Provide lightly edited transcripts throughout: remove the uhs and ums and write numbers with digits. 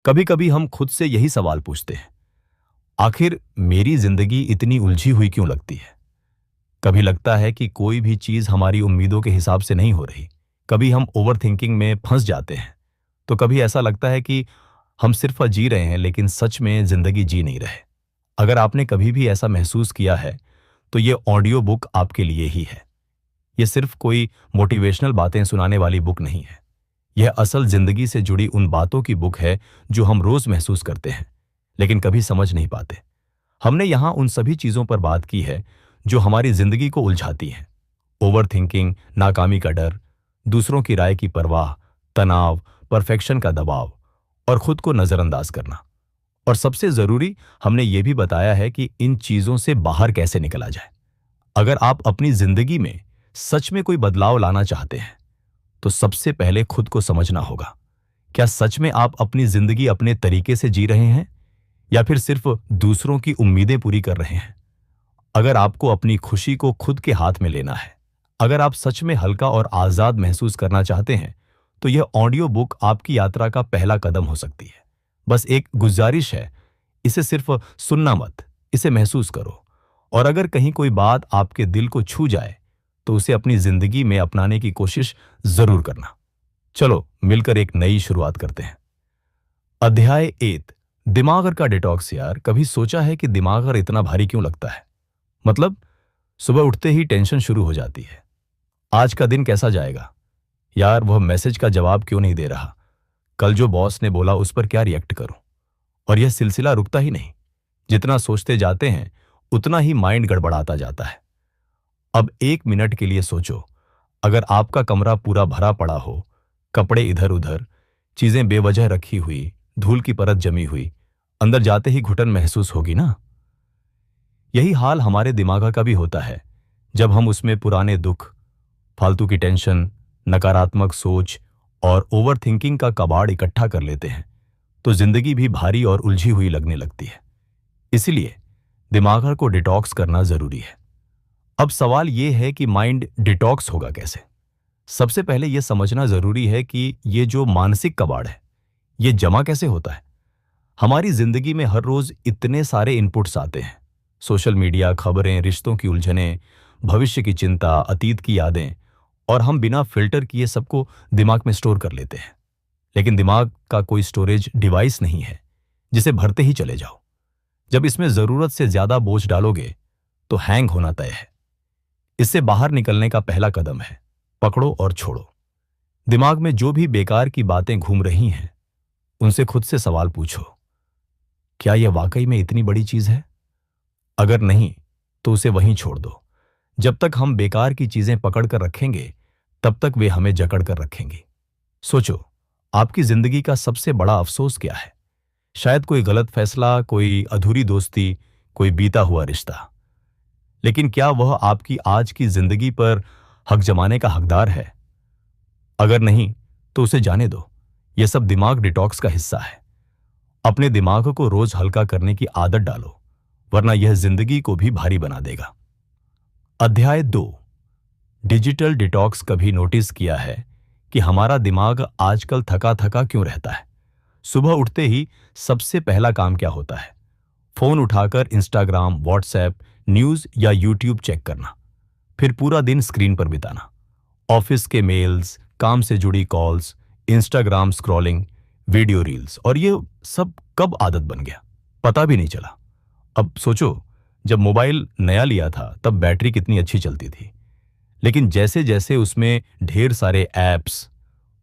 कभी कभी हम खुद से यही सवाल पूछते हैं, आखिर मेरी जिंदगी इतनी उलझी हुई क्यों लगती है। कभी लगता है कि कोई भी चीज हमारी उम्मीदों के हिसाब से नहीं हो रही। कभी हम ओवर थिंकिंग में फंस जाते हैं। तो कभी ऐसा लगता है कि हम सिर्फ जी रहे हैं लेकिन सच में जिंदगी जी नहीं रहे। अगर आपने कभी भी ऐसा महसूस किया है तो ये ऑडियो बुक आपके लिए ही है। ये सिर्फ कोई मोटिवेशनल बातें सुनाने वाली बुक नहीं है। यह असल जिंदगी से जुड़ी उन बातों की बुक है जो हम रोज महसूस करते हैं लेकिन कभी समझ नहीं पाते। हमने यहां उन सभी चीजों पर बात की है जो हमारी जिंदगी को उलझाती हैं। ओवर थिंकिंग, नाकामी का डर, दूसरों की राय की परवाह, तनाव, परफेक्शन का दबाव और खुद को नजरअंदाज करना। और सबसे जरूरी, हमने ये भी बताया है कि इन चीजों से बाहर कैसे निकला जाए। अगर आप अपनी जिंदगी में सच में कोई बदलाव लाना चाहते हैं तो सबसे पहले खुद को समझना होगा। क्या सच में आप अपनी जिंदगी अपने तरीके से जी रहे हैं या फिर सिर्फ दूसरों की उम्मीदें पूरी कर रहे हैं। अगर आपको अपनी खुशी को खुद के हाथ में लेना है, अगर आप सच में हल्का और आजाद महसूस करना चाहते हैं तो यह ऑडियो बुक आपकी यात्रा का पहला कदम हो सकती है। बस एक गुजारिश है, इसे सिर्फ सुनना मत, इसे महसूस करो। और अगर कहीं कोई बात आपके दिल को छू जाए तो उसे अपनी जिंदगी में अपनाने की कोशिश जरूर करना। चलो मिलकर एक नई शुरुआत करते हैं। अध्याय 8, दिमाग का डिटॉक्स। यार, कभी सोचा है कि दिमाग इतना भारी क्यों लगता है? मतलब सुबह उठते ही टेंशन शुरू हो जाती है। आज का दिन कैसा जाएगा? यार, वह मैसेज का जवाब क्यों नहीं दे रहा? कल जो बॉस ने बोला उस पर क्या रिएक्ट करूं? और यह सिलसिला रुकता ही नहीं। जितना सोचते जाते हैं उतना ही माइंड गड़बड़ाता जाता है। अब एक मिनट के लिए सोचो, अगर आपका कमरा पूरा भरा पड़ा हो, कपड़े इधर उधर, चीजें बेवजह रखी हुई, धूल की परत जमी हुई, अंदर जाते ही घुटन महसूस होगी ना? यही हाल हमारे दिमाग का भी होता है। जब हम उसमें पुराने दुख, फालतू की टेंशन, नकारात्मक सोच और ओवर थिंकिंग का कबाड़ इकट्ठा कर लेते हैं तो जिंदगी भी भारी और उलझी हुई लगने लगती है। इसलिए दिमाग को डिटॉक्स करना जरूरी है। अब सवाल यह है कि माइंड डिटॉक्स होगा कैसे? सबसे पहले यह समझना जरूरी है कि यह जो मानसिक कबाड़ है यह जमा कैसे होता है। हमारी जिंदगी में हर रोज इतने सारे इनपुट्स आते हैं। सोशल मीडिया, खबरें, रिश्तों की उलझनें, भविष्य की चिंता, अतीत की यादें, और हम बिना फिल्टर किए सबको दिमाग में स्टोर कर लेते हैं। लेकिन दिमाग का कोई स्टोरेज डिवाइस नहीं है जिसे भरते ही चले जाओ। जब इसमें जरूरत से ज्यादा बोझ डालोगे तो हैंग होना तय है। इससे बाहर निकलने का पहला कदम है पकड़ो और छोड़ो। दिमाग में जो भी बेकार की बातें घूम रही हैं उनसे खुद से सवाल पूछो, क्या यह वाकई में इतनी बड़ी चीज है? अगर नहीं तो उसे वहीं छोड़ दो। जब तक हम बेकार की चीजें पकड़ कर रखेंगे तब तक वे हमें जकड़ कर रखेंगी। सोचो, आपकी जिंदगी का सबसे बड़ा अफसोस क्या है? शायद कोई गलत फैसला, कोई अधूरी दोस्ती, कोई बीता हुआ रिश्ता। लेकिन क्या वह आपकी आज की जिंदगी पर हक जमाने का हकदार है? अगर नहीं तो उसे जाने दो। यह सब दिमाग डिटॉक्स का हिस्सा है। अपने दिमाग को रोज हल्का करने की आदत डालो, वरना यह जिंदगी को भी भारी बना देगा। अध्याय 2, डिजिटल डिटॉक्स। कभी नोटिस किया है कि हमारा दिमाग आजकल थका थका क्यों रहता है? सुबह उठते ही सबसे पहला काम क्या होता है? फोन उठाकर इंस्टाग्राम, व्हाट्सएप, न्यूज या यूट्यूब चेक करना, फिर पूरा दिन स्क्रीन पर बिताना। ऑफिस के मेल्स, काम से जुड़ी calls, Instagram scrolling, video reels, और ये सब कब आदत बन गया पता भी नहीं चला। अब सोचो, जब मोबाइल नया लिया था तब बैटरी कितनी अच्छी चलती थी। लेकिन जैसे जैसे उसमें ढेर सारे ऐप्स,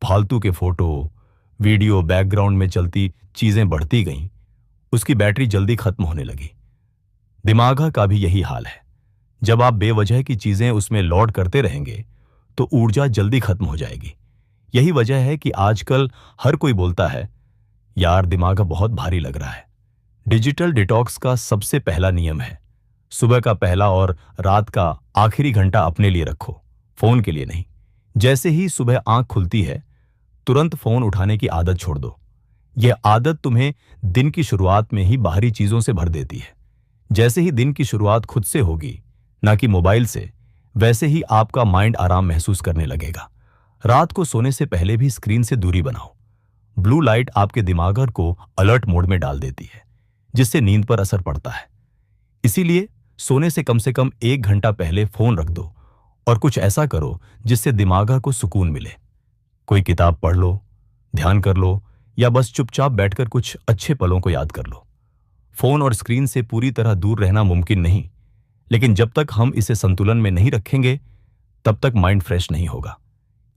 फालतू के फोटो, वीडियो, बैकग्राउंड में चलती चीजें बढ़ती गईं, उसकी बैटरी जल्दी खत्म होने लगी। दिमाग का भी यही हाल है। जब आप बेवजह की चीजें उसमें लोड करते रहेंगे तो ऊर्जा जल्दी खत्म हो जाएगी। यही वजह है कि आजकल हर कोई बोलता है, यार दिमाग बहुत भारी लग रहा है। डिजिटल डिटॉक्स का सबसे पहला नियम है, सुबह का पहला और रात का आखिरी घंटा अपने लिए रखो, फोन के लिए नहीं। जैसे ही सुबह आंख खुलती है तुरंत फोन उठाने की आदत छोड़ दो। यह आदत तुम्हें दिन की शुरुआत में ही बाहरी चीजों से भर देती है। जैसे ही दिन की शुरुआत खुद से होगी, ना कि मोबाइल से, वैसे ही आपका माइंड आराम महसूस करने लगेगा। रात को सोने से पहले भी स्क्रीन से दूरी बनाओ। ब्लू लाइट आपके दिमाग को अलर्ट मोड में डाल देती है, जिससे नींद पर असर पड़ता है। इसीलिए सोने से कम 1 घंटा पहले फोन रख दो और कुछ ऐसा करो जिससे दिमाग को सुकून मिले। कोई किताब पढ़ लो, ध्यान कर लो, या बस चुपचाप बैठकर कुछ अच्छे पलों को याद कर लो। फोन और स्क्रीन से पूरी तरह दूर रहना मुमकिन नहीं, लेकिन जब तक हम इसे संतुलन में नहीं रखेंगे तब तक माइंड फ्रेश नहीं होगा।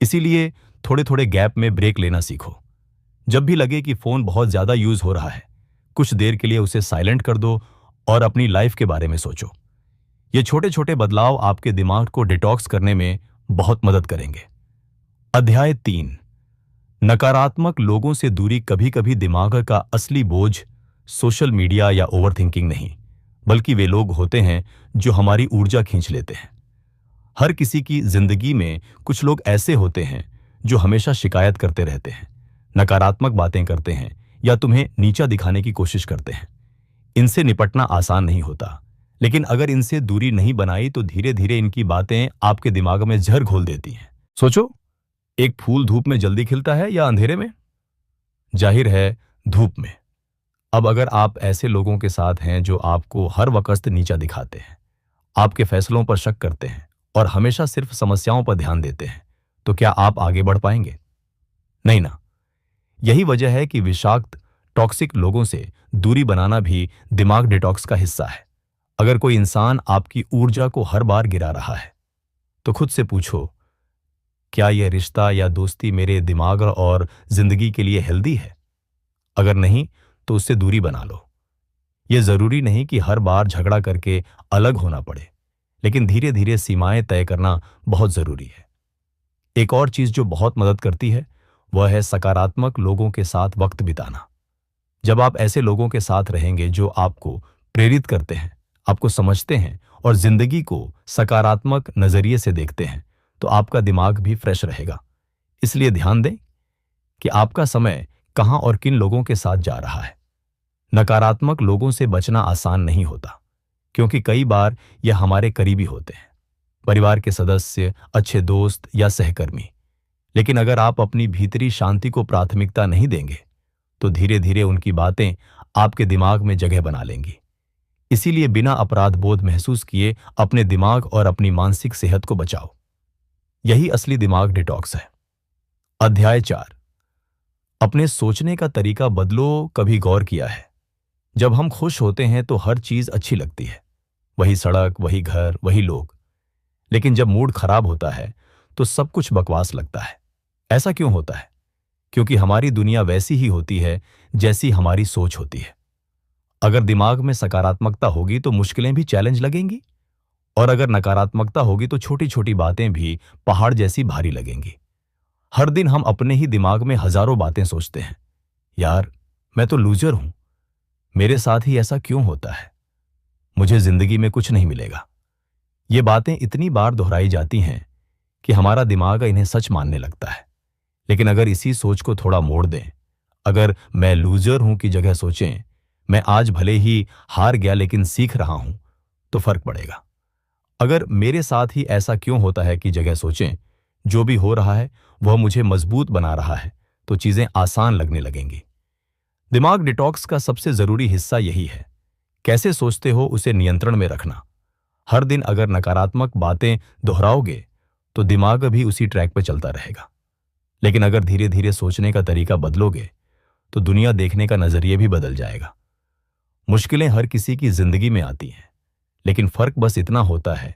इसीलिए थोड़े थोड़े गैप में ब्रेक लेना सीखो। जब भी लगे कि फोन बहुत ज्यादा यूज हो रहा है, कुछ देर के लिए उसे साइलेंट कर दो और अपनी लाइफ के बारे में सोचो। ये छोटे छोटे बदलाव आपके दिमाग को डिटॉक्स करने में बहुत मदद करेंगे। अध्याय 3। नकारात्मक लोगों से दूरी। कभी कभी दिमाग का असली बोझ सोशल मीडिया या ओवरथिंकिंग नहीं, बल्कि वे लोग होते हैं जो हमारी ऊर्जा खींच लेते हैं। हर किसी की जिंदगी में कुछ लोग ऐसे होते हैं जो हमेशा शिकायत करते रहते हैं, नकारात्मक बातें करते हैं या तुम्हें नीचा दिखाने की कोशिश करते हैं। इनसे निपटना आसान नहीं होता, लेकिन अगर इनसे दूरी नहीं बनाई तो धीरे धीरे इनकी बातें आपके दिमाग में जहर घोल देती हैं। सोचो, एक फूल धूप में जल्दी खिलता है या अंधेरे में? जाहिर है, धूप में। अब अगर आप ऐसे लोगों के साथ हैं जो आपको हर वक्त नीचा दिखाते हैं, आपके फैसलों पर शक करते हैं और हमेशा सिर्फ समस्याओं पर ध्यान देते हैं, तो क्या आप आगे बढ़ पाएंगे? नहीं ना। यही वजह है कि विषाक्त टॉक्सिक लोगों से दूरी बनाना भी दिमाग डिटॉक्स का हिस्सा है। अगर कोई इंसान आपकी ऊर्जा को हर बार गिरा रहा है, तो खुद से पूछो, क्या यह रिश्ता या दोस्ती मेरे दिमाग और जिंदगी के लिए हेल्दी है? अगर नहीं, तो उससे दूरी बना लो। यह जरूरी नहीं कि हर बार झगड़ा करके अलग होना पड़े, लेकिन धीरे धीरे सीमाएं तय करना बहुत जरूरी है। एक और चीज जो बहुत मदद करती है, वह है सकारात्मक लोगों के साथ वक्त बिताना। जब आप ऐसे लोगों के साथ रहेंगे जो आपको प्रेरित करते हैं, आपको समझते हैं और जिंदगी को सकारात्मक नजरिए से देखते हैं, तो आपका दिमाग भी फ्रेश रहेगा। इसलिए ध्यान दें कि आपका समय कहां और किन लोगों के साथ जा रहा है। नकारात्मक लोगों से बचना आसान नहीं होता, क्योंकि कई बार यह हमारे करीबी होते हैं, परिवार के सदस्य, अच्छे दोस्त या सहकर्मी। लेकिन अगर आप अपनी भीतरी शांति को प्राथमिकता नहीं देंगे, तो धीरे धीरे उनकी बातें आपके दिमाग में जगह बना लेंगी। इसीलिए बिना अपराध बोध महसूस किए अपने दिमाग और अपनी मानसिक सेहत को बचाओ। यही असली दिमाग डिटॉक्स है। अध्याय 4। अपने सोचने का तरीका बदलो। कभी गौर किया है, जब हम खुश होते हैं तो हर चीज अच्छी लगती है, वही सड़क, वही घर, वही लोग। लेकिन जब मूड खराब होता है तो सब कुछ बकवास लगता है। ऐसा क्यों होता है? क्योंकि हमारी दुनिया वैसी ही होती है जैसी हमारी सोच होती है। अगर दिमाग में सकारात्मकता होगी तो मुश्किलें भी चैलेंज लगेंगी, और अगर नकारात्मकता होगी तो छोटी छोटी बातें भी पहाड़ जैसी भारी लगेंगी। हर दिन हम अपने ही दिमाग में हजारों बातें सोचते हैं। यार, मैं तो लूजर हूं, मेरे साथ ही ऐसा क्यों होता है, मुझे जिंदगी में कुछ नहीं मिलेगा। ये बातें इतनी बार दोहराई जाती हैं कि हमारा दिमाग इन्हें सच मानने लगता है। लेकिन अगर इसी सोच को थोड़ा मोड़ दें, अगर मैं लूजर हूं की जगह सोचें, मैं आज भले ही हार गया लेकिन सीख रहा हूं, तो फर्क पड़ेगा। अगर मेरे साथ ही ऐसा क्यों होता है की जगह सोचें, जो भी हो रहा है वह मुझे मजबूत बना रहा है, तो चीजें आसान लगने लगेंगी। दिमाग डिटॉक्स का सबसे जरूरी हिस्सा यही है, कैसे सोचते हो उसे नियंत्रण में रखना। हर दिन अगर नकारात्मक बातें दोहराओगे तो दिमाग भी उसी ट्रैक पर चलता रहेगा। लेकिन अगर धीरे धीरे सोचने का तरीका बदलोगे तो दुनिया देखने का नजरिया भी बदल जाएगा। मुश्किलें हर किसी की जिंदगी में आती हैं, लेकिन फर्क बस इतना होता है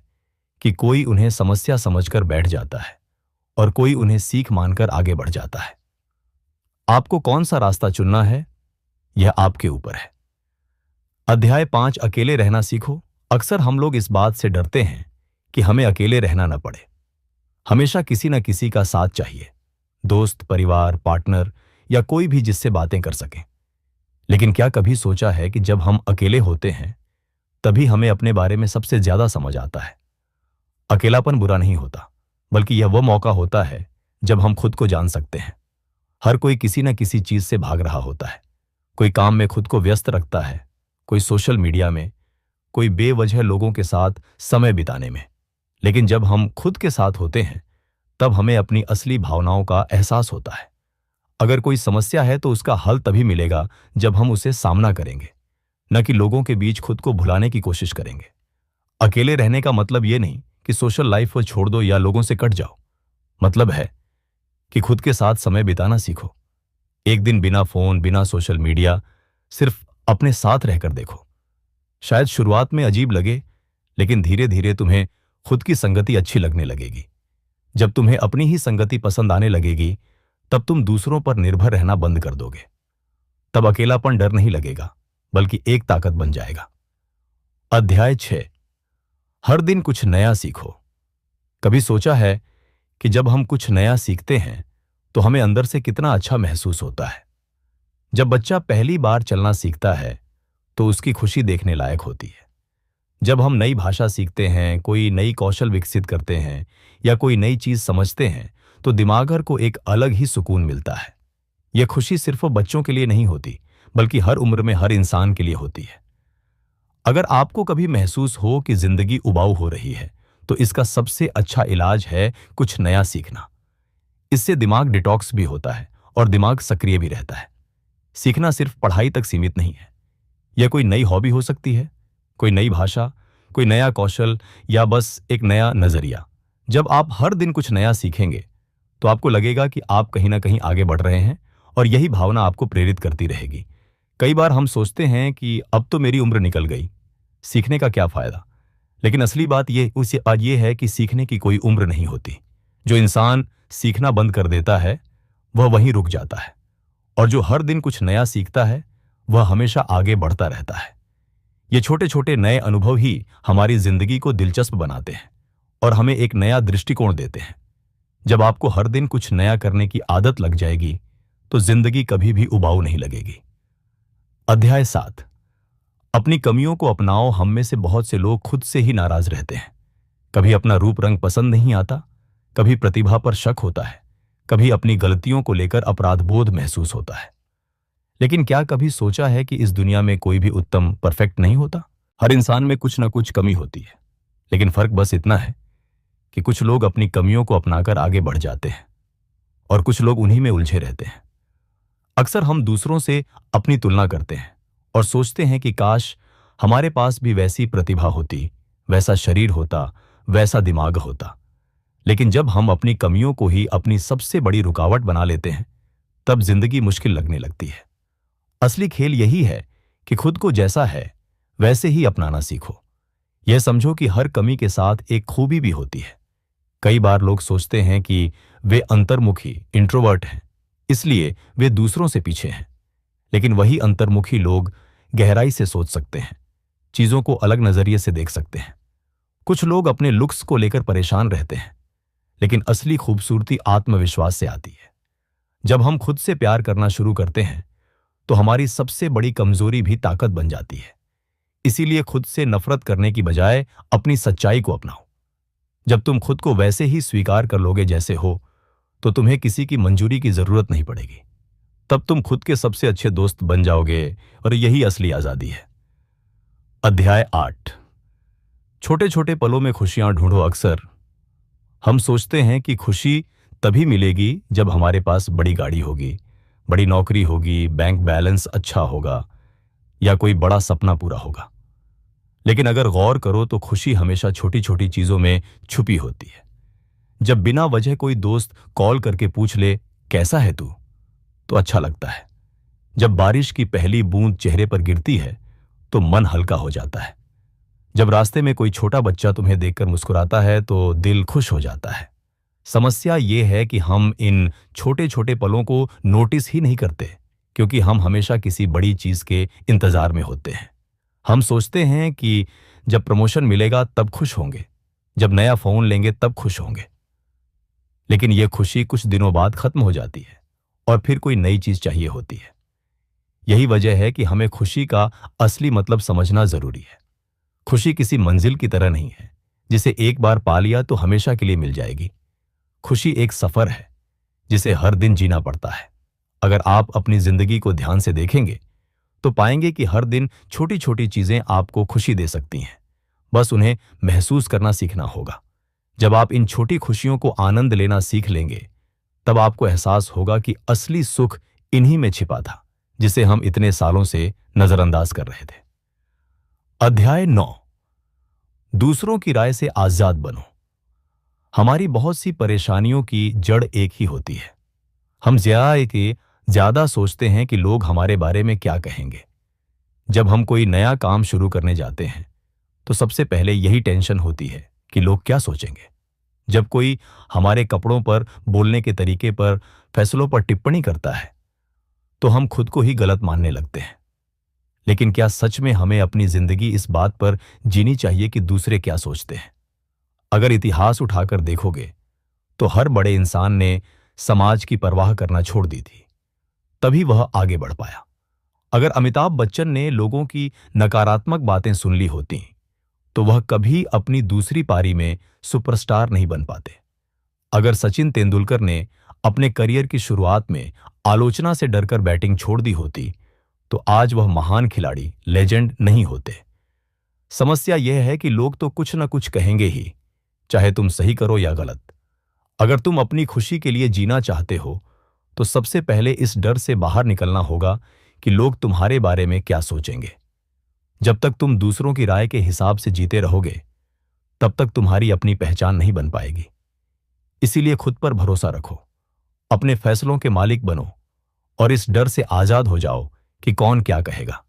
कि कोई उन्हें समस्या समझकर बैठ जाता है और कोई उन्हें सीख मानकर आगे बढ़ जाता है। आपको कौन सा रास्ता चुनना है, यह आपके ऊपर है। अध्याय 5। अकेले रहना सीखो। अक्सर हम लोग इस बात से डरते हैं कि हमें अकेले रहना न पड़े। हमेशा किसी न किसी का साथ चाहिए, दोस्त, परिवार, पार्टनर या कोई भी जिससे बातें कर सके। लेकिन क्या कभी सोचा है कि जब हम अकेले होते हैं तभी हमें अपने बारे में सबसे ज्यादा समझ आता है। अकेलापन बुरा नहीं होता, बल्कि यह वह मौका होता है जब हम खुद को जान सकते हैं। हर कोई किसी न किसी चीज से भाग रहा होता है। कोई काम में खुद को व्यस्त रखता है, कोई सोशल मीडिया में, कोई बेवजह लोगों के साथ समय बिताने में। लेकिन जब हम खुद के साथ होते हैं तब हमें अपनी असली भावनाओं का एहसास होता है। अगर कोई समस्या है तो उसका हल तभी मिलेगा जब हम उसे सामना करेंगे, न कि लोगों के बीच खुद को भुलाने की कोशिश करेंगे। अकेले रहने का मतलब ये नहीं कि सोशल लाइफ को छोड़ दो या लोगों से कट जाओ। मतलब है कि खुद के साथ समय बिताना सीखो। एक दिन बिना फोन, बिना सोशल मीडिया, सिर्फ अपने साथ रहकर देखो। शायद शुरुआत में अजीब लगे, लेकिन धीरे धीरे तुम्हें खुद की संगति अच्छी लगने लगेगी। जब तुम्हें अपनी ही संगति पसंद आने लगेगी, तब तुम दूसरों पर निर्भर रहना बंद कर दोगे। तब अकेलापन डर नहीं लगेगा, बल्कि एक ताकत बन जाएगा। अध्याय 6। हर दिन कुछ नया सीखो। कभी सोचा है कि जब हम कुछ नया सीखते हैं तो हमें अंदर से कितना अच्छा महसूस होता है। जब बच्चा पहली बार चलना सीखता है तो उसकी खुशी देखने लायक होती है। जब हम नई भाषा सीखते हैं, कोई नई कौशल विकसित करते हैं या कोई नई चीज समझते हैं, तो दिमाग को एक अलग ही सुकून मिलता है। यह खुशी सिर्फ बच्चों के लिए नहीं होती, बल्कि हर उम्र में हर इंसान के लिए होती है। अगर आपको कभी महसूस हो कि जिंदगी उबाऊ हो रही है, तो इसका सबसे अच्छा इलाज है कुछ नया सीखना। इससे दिमाग डिटॉक्स भी होता है और दिमाग सक्रिय भी रहता है। सीखना सिर्फ पढ़ाई तक सीमित नहीं है। यह कोई नई हॉबी हो सकती है, कोई नई भाषा, कोई नया कौशल या बस एक नया नजरिया। जब आप हर दिन कुछ नया सीखेंगे तो आपको लगेगा कि आप कहीं ना कहीं आगे बढ़ रहे हैं, और यही भावना आपको प्रेरित करती रहेगी। कई बार हम सोचते हैं कि अब तो मेरी उम्र निकल गई, सीखने का क्या फायदा। लेकिन असली बात यह है कि सीखने की कोई उम्र नहीं होती। जो इंसान सीखना बंद कर देता है वह वहीं रुक जाता है, और जो हर दिन कुछ नया सीखता है वह हमेशा आगे बढ़ता रहता है। ये छोटे छोटे नए अनुभव ही हमारी जिंदगी को दिलचस्प बनाते हैं और हमें एक नया दृष्टिकोण देते हैं। जब आपको हर दिन कुछ नया करने की आदत लग जाएगी तो जिंदगी कभी भी उबाऊ नहीं लगेगी। अध्याय 7। अपनी कमियों को अपनाओ। हम में से बहुत से लोग खुद से ही नाराज रहते हैं। कभी अपना रूप रंग पसंद नहीं आता, कभी प्रतिभा पर शक होता है, कभी अपनी गलतियों को लेकर अपराध बोध महसूस होता है। लेकिन क्या कभी सोचा है कि इस दुनिया में कोई भी उत्तम, परफेक्ट नहीं होता? हर इंसान में कुछ ना कुछ कमी होती है, लेकिन फर्क बस इतना है कि कुछ लोग अपनी कमियों को अपनाकर आगे बढ़ जाते हैं और कुछ लोग उन्हीं में उलझे रहते हैं। अक्सर हम दूसरों से अपनी तुलना करते हैं और सोचते हैं कि काश हमारे पास भी वैसी प्रतिभा होती, वैसा शरीर होता, वैसा दिमाग होता। लेकिन जब हम अपनी कमियों को ही अपनी सबसे बड़ी रुकावट बना लेते हैं, तब जिंदगी मुश्किल लगने लगती है। असली खेल यही है कि खुद को जैसा है वैसे ही अपनाना सीखो। यह समझो कि हर कमी के साथ एक खूबी भी होती है। कई बार लोग सोचते हैं कि वे अंतर्मुखी, इंट्रोवर्ट हैं, इसलिए वे दूसरों से पीछे हैं। लेकिन वही अंतर्मुखी लोग गहराई से सोच सकते हैं, चीजों को अलग नजरिए से देख सकते हैं। कुछ लोग अपने लुक्स को लेकर परेशान रहते हैं, लेकिन असली खूबसूरती आत्मविश्वास से आती है। जब हम खुद से प्यार करना शुरू करते हैं तो हमारी सबसे बड़ी कमजोरी भी ताकत बन जाती है। इसीलिए खुद से नफरत करने की बजाय अपनी सच्चाई को अपनाओ। जब तुम खुद को वैसे ही स्वीकार कर लोगे जैसे हो, तो तुम्हें किसी की मंजूरी की जरूरत नहीं पड़ेगी। तब तुम खुद के सबसे अच्छे दोस्त बन जाओगे, और यही असली आजादी है। अध्याय 8। छोटे छोटे पलों में खुशियां ढूंढो। अक्सर हम सोचते हैं कि खुशी तभी मिलेगी जब हमारे पास बड़ी गाड़ी होगी, बड़ी नौकरी होगी, बैंक बैलेंस अच्छा होगा या कोई बड़ा सपना पूरा होगा। लेकिन अगर गौर करो तो खुशी हमेशा छोटी छोटी चीजों में छुपी होती है। जब बिना वजह कोई दोस्त कॉल करके पूछ ले, कैसा है तू, तो अच्छा लगता है। जब बारिश की पहली बूंद चेहरे पर गिरती है तो मन हल्का हो जाता है। जब रास्ते में कोई छोटा बच्चा तुम्हें देखकर मुस्कुराता है तो दिल खुश हो जाता है। समस्या यह है कि हम इन छोटे छोटे पलों को नोटिस ही नहीं करते, क्योंकि हम हमेशा किसी बड़ी चीज के इंतजार में होते हैं। हम सोचते हैं कि जब प्रमोशन मिलेगा तब खुश होंगे, जब नया फोन लेंगे तब खुश होंगे। लेकिन यह खुशी कुछ दिनों बाद खत्म हो जाती है और फिर कोई नई चीज चाहिए होती है। यही वजह है कि हमें खुशी का असली मतलब समझना जरूरी है। खुशी किसी मंजिल की तरह नहीं है जिसे एक बार पा लिया तो हमेशा के लिए मिल जाएगी। खुशी एक सफर है जिसे हर दिन जीना पड़ता है। अगर आप अपनी जिंदगी को ध्यान से देखेंगे तो पाएंगे कि हर दिन छोटी छोटी चीजें आपको खुशी दे सकती हैं। बस उन्हें महसूस करना सीखना होगा। जब आप इन छोटी खुशियों को आनंद लेना सीख लेंगे तब आपको एहसास होगा कि असली सुख इन्हीं में छिपा था, जिसे हम इतने सालों से नजरअंदाज कर रहे थे। अध्याय 9। दूसरों की राय से आजाद बनो। हमारी बहुत सी परेशानियों की जड़ एक ही होती है। हम ज्यादा सोचते हैं कि लोग हमारे बारे में क्या कहेंगे। जब हम कोई नया काम शुरू करने जाते हैं तो सबसे पहले यही टेंशन होती है कि लोग क्या सोचेंगे। जब कोई हमारे कपड़ों पर, बोलने के तरीके पर, फैसलों पर टिप्पणी करता है तो हम खुद को ही गलत मानने लगते हैं। लेकिन क्या सच में हमें अपनी जिंदगी इस बात पर जीनी चाहिए कि दूसरे क्या सोचते हैं? अगर इतिहास उठाकर देखोगे तो हर बड़े इंसान ने समाज की परवाह करना छोड़ दी थी, तभी वह आगे बढ़ पाया। अगर अमिताभ बच्चन ने लोगों की नकारात्मक बातें सुन ली होती तो वह कभी अपनी दूसरी पारी में सुपरस्टार नहीं बन पाते। अगर सचिन तेंदुलकर ने अपने करियर की शुरुआत में आलोचना से डरकर बैटिंग छोड़ दी होती तो आज वह महान खिलाड़ी, लेजेंड नहीं होते। समस्या यह है कि लोग तो कुछ न कुछ कहेंगे ही, चाहे तुम सही करो या गलत। अगर तुम अपनी खुशी के लिए जीना चाहते हो तो सबसे पहले इस डर से बाहर निकलना होगा कि लोग तुम्हारे बारे में क्या सोचेंगे। जब तक तुम दूसरों की राय के हिसाब से जीते रहोगे तब तक तुम्हारी अपनी पहचान नहीं बन पाएगी। इसीलिए खुद पर भरोसा रखो, अपने फैसलों के मालिक बनो और इस डर से आजाद हो जाओ कि कौन क्या कहेगा,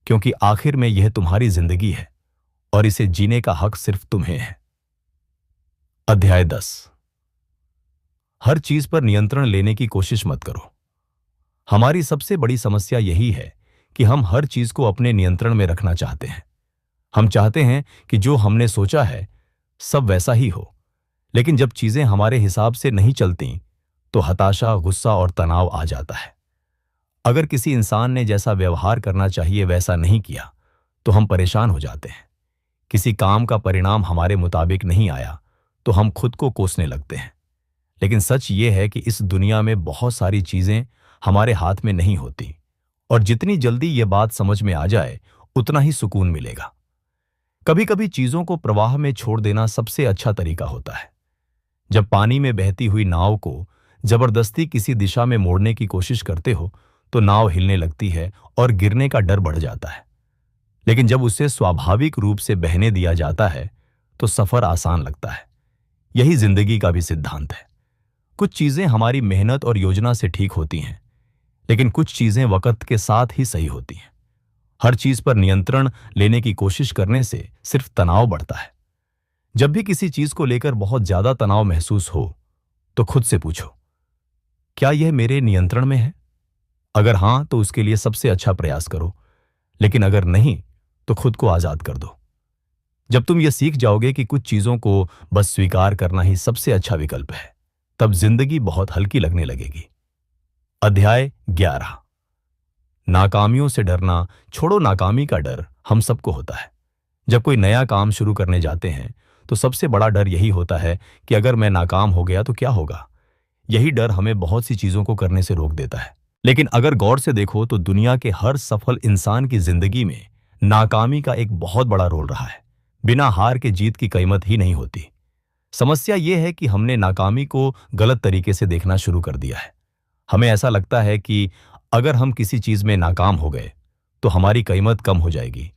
क्योंकि आखिर में यह तुम्हारी जिंदगी है और इसे जीने का हक सिर्फ तुम्हें है। अध्याय 10। हर चीज पर नियंत्रण लेने की कोशिश मत करो। हमारी सबसे बड़ी समस्या यही है कि हम हर चीज को अपने नियंत्रण में रखना चाहते हैं। हम चाहते हैं कि जो हमने सोचा है सब वैसा ही हो, लेकिन जब चीजें हमारे हिसाब से नहीं चलती तो हताशा, गुस्सा और तनाव आ जाता है। अगर किसी इंसान ने जैसा व्यवहार करना चाहिए वैसा नहीं किया तो हम परेशान हो जाते हैं। किसी काम का परिणाम हमारे मुताबिक नहीं आया तो हम खुद को कोसने लगते हैं। लेकिन सच ये है कि इस दुनिया में बहुत सारी चीजें हमारे हाथ में नहीं होती, और जितनी जल्दी ये बात समझ में आ जाए उतना ही सुकून मिलेगा। कभी कभी चीजों को प्रवाह में छोड़ देना सबसे अच्छा तरीका होता है। जब पानी में बहती हुई नाव को जबरदस्ती किसी दिशा में मोड़ने की कोशिश करते हो तो नाव हिलने लगती है और गिरने का डर बढ़ जाता है। लेकिन जब उसे स्वाभाविक रूप से बहने दिया जाता है तो सफर आसान लगता है। यही जिंदगी का भी सिद्धांत है। कुछ चीजें हमारी मेहनत और योजना से ठीक होती हैं, लेकिन कुछ चीजें वक्त के साथ ही सही होती हैं। हर चीज पर नियंत्रण लेने की कोशिश करने से सिर्फ तनाव बढ़ता है। जब भी किसी चीज को लेकर बहुत ज्यादा तनाव महसूस हो तो खुद से पूछो, क्या यह मेरे नियंत्रण में है? अगर हां तो उसके लिए सबसे अच्छा प्रयास करो, लेकिन अगर नहीं तो खुद को आजाद कर दो। जब तुम यह सीख जाओगे कि कुछ चीजों को बस स्वीकार करना ही सबसे अच्छा विकल्प है, तब जिंदगी बहुत हल्की लगने लगेगी। अध्याय 11। नाकामियों से डरना छोड़ो। नाकामी का डर हम सबको होता है। जब कोई नया काम शुरू करने जाते हैं तो सबसे बड़ा डर यही होता है कि अगर मैं नाकाम हो गया तो क्या होगा। यही डर हमें बहुत सी चीजों को करने से रोक देता है। लेकिन अगर गौर से देखो तो दुनिया के हर सफल इंसान की जिंदगी में नाकामी का एक बहुत बड़ा रोल रहा है। बिना हार के जीत की कीमत ही नहीं होती। समस्या यह है कि हमने नाकामी को गलत तरीके से देखना शुरू कर दिया है। हमें ऐसा लगता है कि अगर हम किसी चीज में नाकाम हो गए तो हमारी कीमत कम हो जाएगी,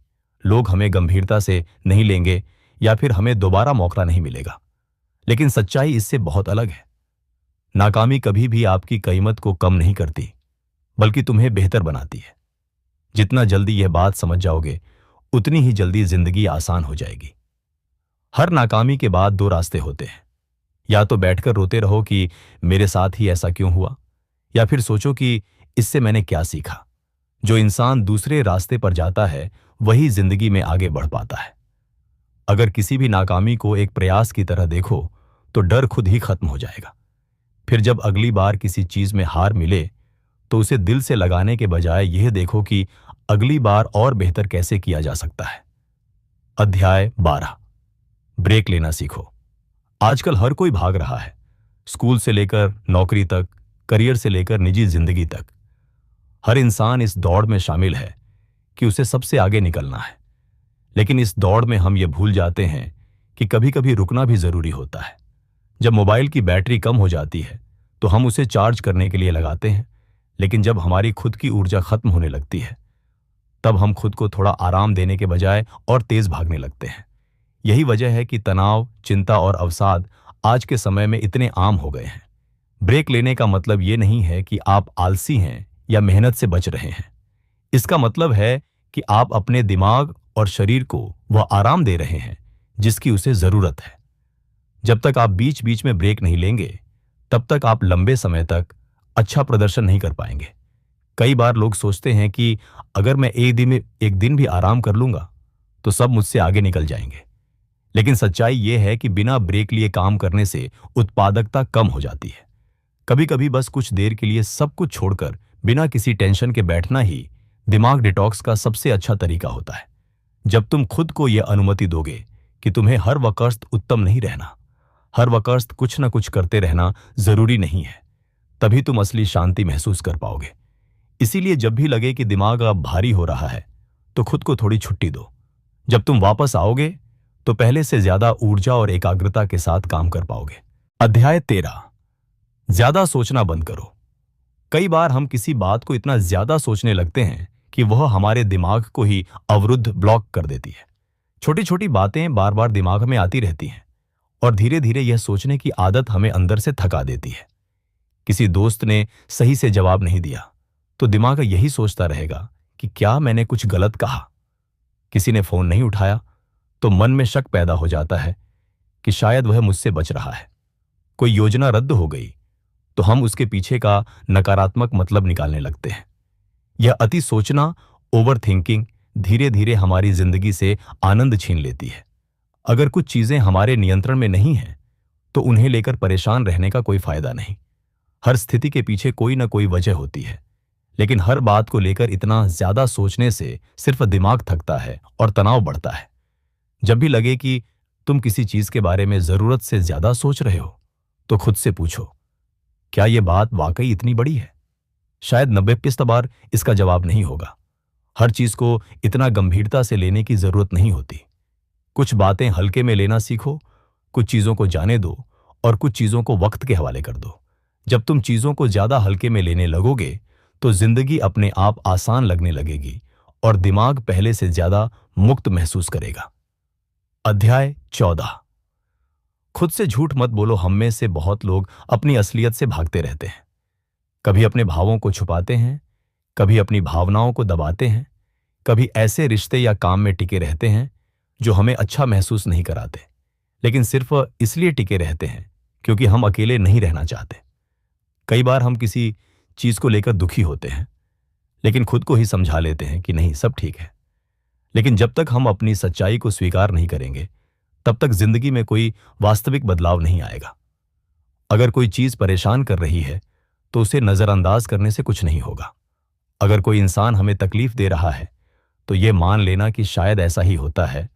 लोग हमें गंभीरता से नहीं लेंगे या फिर हमें दोबारा मौका नहीं मिलेगा। लेकिन सच्चाई इससे बहुत अलग है। नाकामी कभी भी आपकी कीमत को कम नहीं करती, बल्कि तुम्हें बेहतर बनाती है। जितना जल्दी यह बात समझ जाओगे उतनी ही जल्दी जिंदगी आसान हो जाएगी। हर नाकामी के बाद दो रास्ते होते हैं। या तो बैठकर रोते रहो कि मेरे साथ ही ऐसा क्यों हुआ, या फिर सोचो कि इससे मैंने क्या सीखा। जो इंसान दूसरे रास्ते पर जाता है वही जिंदगी में आगे बढ़ पाता है। अगर किसी भी नाकामी को एक प्रयास की तरह देखो तो डर खुद ही खत्म हो जाएगा। फिर जब अगली बार किसी चीज में हार मिले तो उसे दिल से लगाने के बजाय यह देखो कि अगली बार और बेहतर कैसे किया जा सकता है। अध्याय 12। ब्रेक लेना सीखो। आजकल हर कोई भाग रहा है, स्कूल से लेकर नौकरी तक, करियर से लेकर निजी जिंदगी तक। हर इंसान इस दौड़ में शामिल है कि उसे सबसे आगे निकलना है। लेकिन इस दौड़ में हम ये भूल जाते हैं कि कभी कभी रुकना भी जरूरी होता है। जब मोबाइल की बैटरी कम हो जाती है तो हम उसे चार्ज करने के लिए लगाते हैं, लेकिन जब हमारी खुद की ऊर्जा खत्म होने लगती है तब हम खुद को थोड़ा आराम देने के बजाय और तेज भागने लगते हैं। यही वजह है कि तनाव, चिंता और अवसाद आज के समय में इतने आम हो गए हैं। ब्रेक लेने का मतलब ये नहीं है कि आप आलसी हैं या मेहनत से बच रहे हैं। इसका मतलब है कि आप अपने दिमाग और शरीर को वह आराम दे रहे हैं जिसकी उसे जरूरत है। जब तक आप बीच बीच में ब्रेक नहीं लेंगे तब तक आप लंबे समय तक अच्छा प्रदर्शन नहीं कर पाएंगे। कई बार लोग सोचते हैं कि अगर मैं एक दिन भी आराम कर लूंगा तो सब मुझसे आगे निकल जाएंगे। लेकिन सच्चाई यह है कि बिना ब्रेक लिए काम करने से उत्पादकता कम हो जाती है। कभी कभी बस कुछ देर के लिए सब कुछ छोड़कर बिना किसी टेंशन के बैठना ही दिमाग डिटॉक्स का सबसे अच्छा तरीका होता है। जब तुम खुद को यह अनुमति दोगे कि तुम्हें हर वक्त उत्तम नहीं रहना, हर वक्त कुछ ना कुछ करते रहना जरूरी नहीं है, तभी तुम असली शांति महसूस कर पाओगे। इसीलिए जब भी लगे कि दिमाग अब भारी हो रहा है तो खुद को थोड़ी छुट्टी दो। जब तुम वापस आओगे तो पहले से ज्यादा ऊर्जा और एकाग्रता के साथ काम कर पाओगे। अध्याय 13, ज्यादा सोचना बंद करो। कई बार हम किसी बात को इतना ज्यादा सोचने लगते हैं कि वह हमारे दिमाग को ही ब्लॉक कर देती है। छोटी छोटी बातें बार बार दिमाग में आती रहती हैं और धीरे धीरे यह सोचने की आदत हमें अंदर से थका देती है। किसी दोस्त ने सही से जवाब नहीं दिया तो दिमाग यही सोचता रहेगा कि क्या मैंने कुछ गलत कहा। किसी ने फोन नहीं उठाया तो मन में शक पैदा हो जाता है कि शायद वह मुझसे बच रहा है। कोई योजना रद्द हो गई तो हम उसके पीछे का नकारात्मक मतलब निकालने लगते हैं। यह अति सोचना, ओवर थिंकिंग, धीरे धीरे हमारी जिंदगी से आनंद छीन लेती है। अगर कुछ चीजें हमारे नियंत्रण में नहीं हैं तो उन्हें लेकर परेशान रहने का कोई फायदा नहीं। हर स्थिति के पीछे कोई ना कोई वजह होती है, लेकिन हर बात को लेकर इतना ज्यादा सोचने से सिर्फ दिमाग थकता है और तनाव बढ़ता है। जब भी लगे कि तुम किसी चीज के बारे में जरूरत से ज्यादा सोच रहे हो तो खुद से पूछो, क्या यह बात वाकई इतनी बड़ी है? शायद 90% बार इसका जवाब नहीं होगा। हर चीज को इतना गंभीरता से लेने की जरूरत नहीं होती। कुछ बातें हल्के में लेना सीखो, कुछ चीजों को जाने दो और कुछ चीजों को वक्त के हवाले कर दो। जब तुम चीजों को ज्यादा हल्के में लेने लगोगे तो जिंदगी अपने आप आसान लगने लगेगी और दिमाग पहले से ज्यादा मुक्त महसूस करेगा। अध्याय 14, खुद से झूठ मत बोलो। हम में से बहुत लोग अपनी असलियत से भागते रहते हैं। कभी अपने भावों को छुपाते हैं, कभी अपनी भावनाओं को दबाते हैं, कभी ऐसे रिश्ते या काम में टिके रहते हैं जो हमें अच्छा महसूस नहीं कराते, लेकिन सिर्फ इसलिए टिके रहते हैं क्योंकि हम अकेले नहीं रहना चाहते। कई बार हम किसी चीज को लेकर दुखी होते हैं, लेकिन खुद को ही समझा लेते हैं कि नहीं, सब ठीक है। लेकिन जब तक हम अपनी सच्चाई को स्वीकार नहीं करेंगे तब तक जिंदगी में कोई वास्तविक बदलाव नहीं आएगा। अगर कोई चीज परेशान कर रही है तो उसे नजरअंदाज करने से कुछ नहीं होगा। अगर कोई इंसान हमें तकलीफ दे रहा है तो यह मान लेना कि शायद ऐसा ही होता है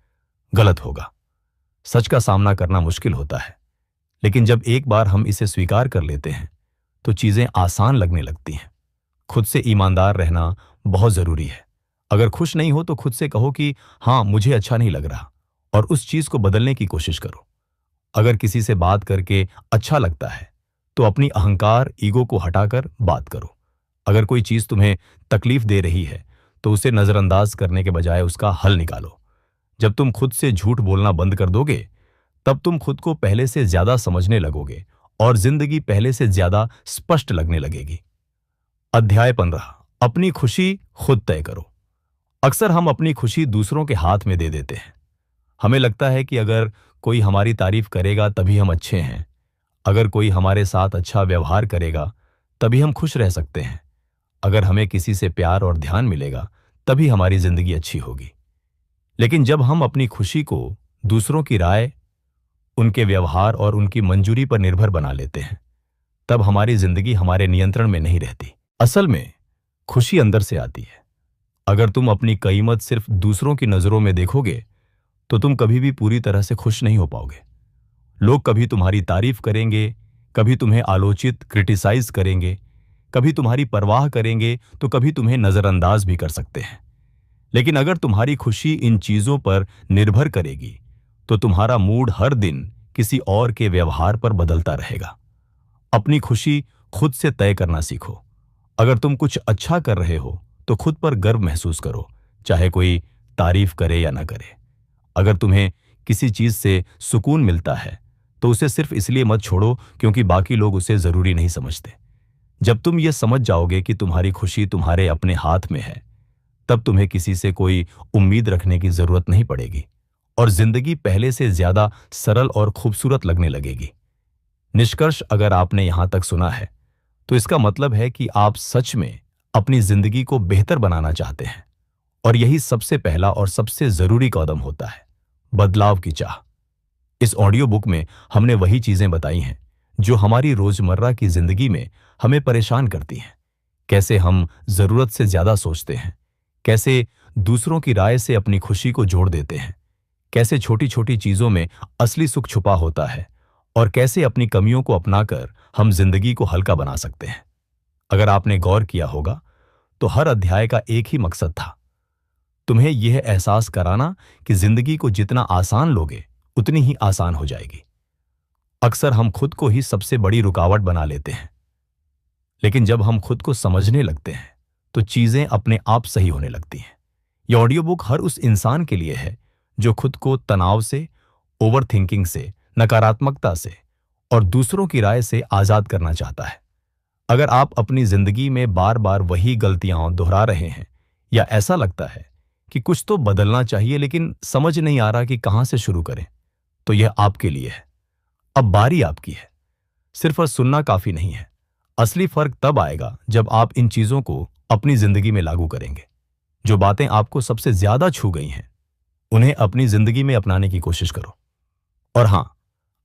गलत होगा। सच का सामना करना मुश्किल होता है, लेकिन जब एक बार हम इसे स्वीकार कर लेते हैं तो चीजें आसान लगने लगती हैं। खुद से ईमानदार रहना बहुत जरूरी है। अगर खुश नहीं हो तो खुद से कहो कि हाँ, मुझे अच्छा नहीं लग रहा, और उस चीज को बदलने की कोशिश करो। अगर किसी से बात करके अच्छा लगता है तो अपनी अहंकार, ईगो को हटाकर बात करो। अगर कोई चीज तुम्हें तकलीफ दे रही है तो उसे नजरअंदाज करने के बजाय उसका हल निकालो। जब तुम खुद से झूठ बोलना बंद कर दोगे तब तुम खुद को पहले से ज्यादा समझने लगोगे और जिंदगी पहले से ज्यादा स्पष्ट लगने लगेगी। अध्याय 15, अपनी खुशी खुद तय करो। अक्सर हम अपनी खुशी दूसरों के हाथ में दे देते हैं। हमें लगता है कि अगर कोई हमारी तारीफ करेगा तभी हम अच्छे हैं, अगर कोई हमारे साथ अच्छा व्यवहार करेगा तभी हम खुश रह सकते हैं, अगर हमें किसी से प्यार और ध्यान मिलेगा तभी हमारी जिंदगी अच्छी होगी। लेकिन जब हम अपनी खुशी को दूसरों की राय, उनके व्यवहार और उनकी मंजूरी पर निर्भर बना लेते हैं तब हमारी जिंदगी हमारे नियंत्रण में नहीं रहती। असल में खुशी अंदर से आती है। अगर तुम अपनी कीमत सिर्फ दूसरों की नजरों में देखोगे तो तुम कभी भी पूरी तरह से खुश नहीं हो पाओगे। लोग कभी तुम्हारी तारीफ करेंगे, कभी तुम्हें आलोचित क्रिटिसाइज करेंगे, कभी तुम्हारी परवाह करेंगे तो कभी तुम्हें नजरअंदाज भी कर सकते हैं। लेकिन अगर तुम्हारी खुशी इन चीजों पर निर्भर करेगी तो तुम्हारा मूड हर दिन किसी और के व्यवहार पर बदलता रहेगा। अपनी खुशी खुद से तय करना सीखो। अगर तुम कुछ अच्छा कर रहे हो तो खुद पर गर्व महसूस करो, चाहे कोई तारीफ करे या ना करे। अगर तुम्हें किसी चीज से सुकून मिलता है तो उसे सिर्फ इसलिए मत छोड़ो क्योंकि बाकी लोग उसे जरूरी नहीं समझते। जब तुम ये समझ जाओगे कि तुम्हारी खुशी तुम्हारे अपने हाथ में है, तब तुम्हें किसी से कोई उम्मीद रखने की जरूरत नहीं पड़ेगी और जिंदगी पहले से ज्यादा सरल और खूबसूरत लगने लगेगी। निष्कर्ष, अगर आपने यहां तक सुना है तो इसका मतलब है कि आप सच में अपनी जिंदगी को बेहतर बनाना चाहते हैं और यही सबसे पहला और सबसे जरूरी कदम होता है, बदलाव की चाह। इस ऑडियो बुक में हमने वही चीजें बताई हैं जो हमारी रोजमर्रा की जिंदगी में हमें परेशान करती हैं। कैसे हम जरूरत से ज्यादा सोचते हैं, कैसे दूसरों की राय से अपनी खुशी को जोड़ देते हैं, कैसे छोटी छोटी चीजों में असली सुख छुपा होता है और कैसे अपनी कमियों को अपनाकर हम जिंदगी को हल्का बना सकते हैं। अगर आपने गौर किया होगा तो हर अध्याय का एक ही मकसद था, तुम्हें यह एहसास कराना कि जिंदगी को जितना आसान लोगे उतनी ही आसान हो जाएगी। अक्सर हम खुद को ही सबसे बड़ी रुकावट बना लेते हैं, लेकिन जब हम खुद को समझने लगते हैं तो चीजें अपने आप सही होने लगती हैं। यह ऑडियो बुक हर उस इंसान के लिए है जो खुद को तनाव से, ओवर थिंकिंग से, नकारात्मकता से और दूसरों की राय से आजाद करना चाहता है। अगर आप अपनी जिंदगी में बार बार वही गलतियां दोहरा रहे हैं या ऐसा लगता है कि कुछ तो बदलना चाहिए लेकिन समझ नहीं आ रहा कि कहां से शुरू करें, तो यह आपके लिए है। अब बारी आपकी है। सिर्फ और सुनना काफी नहीं है। असली फर्क तब आएगा जब आप इन चीजों को अपनी जिंदगी में लागू करेंगे। जो बातें आपको सबसे ज्यादा छू गई हैं उन्हें अपनी जिंदगी में अपनाने की कोशिश करो। और हां,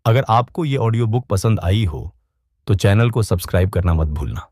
अगर आपको ये ऑडियो बुक पसंद आई हो तो चैनल को सब्सक्राइब करना मत भूलना।